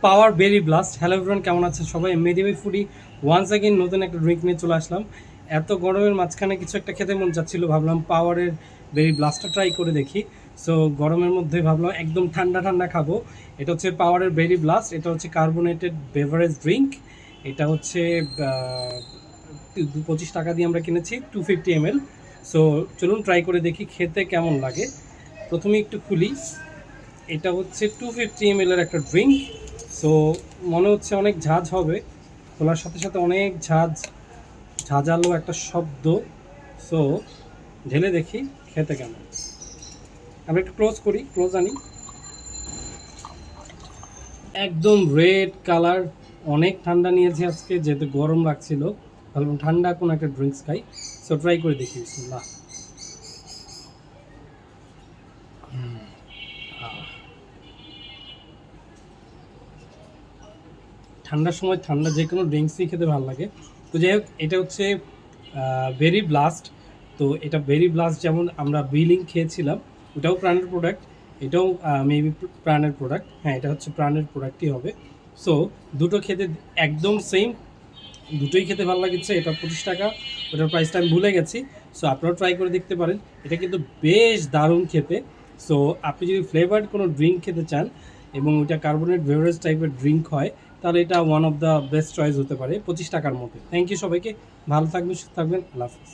পাওয়ার বেরি blast. Hello everyone, কেমন আছেন সবাই? মেডিমি ফুডি ওয়ান্স অ্যাগেন নতুন একটা ড্রিঙ্ক নিয়ে চলে আসলাম। এত গরমের মাঝখানে কিছু একটা খেতে মন যাচ্ছিল, ভাবলাম পাওয়ারের বেরি ব্লাস্টটা ট্রাই করে দেখি। সো গরমের মধ্যে ভাবলাম একদম ঠান্ডা ঠান্ডা খাবো। এটা হচ্ছে পাওয়ারের বেরি ব্লাস্ট। এটা হচ্ছে কার্বোনেটেড বেভারেজ ড্রিঙ্ক। এটা হচ্ছে 25 টাকা দিয়ে আমরা কিনেছি, 250 ml। সো চলুন ট্রাই করে দেখি খেতে কেমন লাগে। প্রথমে একটু খুলি। এটা হচ্ছে 250 ml এর একটা ড্রিঙ্ক। সো মনে হচ্ছে অনেক ঝাঁজ হবে, খোলার সাথে সাথে অনেক ঝাঁঝালো একটা শব্দ। সো ঢেলে দেখি খেতে কেমন। আমরা একটু ক্লোজ আনি। একদম রেড কালার। অনেক ঠান্ডা নিয়েছি আজকে, যেহেতু গরম লাগছিল, ভাবলাম ঠান্ডা কোনো একটা ড্রিঙ্কস খাই। সো ট্রাই করে দেখি। বিসমিল্লাহ। ঠান্ডার সময় ঠান্ডা যে কোনো ড্রিঙ্কসই খেতে ভালো লাগে। তো যাই হোক, এটা হচ্ছে বেরি ব্লাস্ট। তো এটা বেরি ব্লাস্ট যেমন আমরা বিলিং খেয়েছিলাম, ওটাও প্রাণের প্রোডাক্ট। এটাও মেবি প্রাণের প্রোডাক্ট। হ্যাঁ, এটা হচ্ছে প্রাণের প্রোডাক্টই হবে। সো দুটো খেতে একদম সেম, দুটোই খেতে ভালো লাগছে। এটা 25 টাকা, ওটার প্রাইসটা আমি ভুলে গেছি। সো আপনারাও ট্রাই করে দেখতে পারেন, এটা কিন্তু বেশ দারুণ খেতে। সো আপনি যদি ফ্লেভার্ড কোনো ড্রিঙ্ক খেতে চান এবং ওইটা কার্বোনেট বেভারেজ টাইপের ড্রিঙ্ক হয়, তাহলে এটা one of the best choice হতে পারে 25 টাকার মধ্যে। থ্যাংক ইউ সবাইকে, ভালো থাকবেন, সুস্থ থাকবেন, আল্লাহ হাফিজ।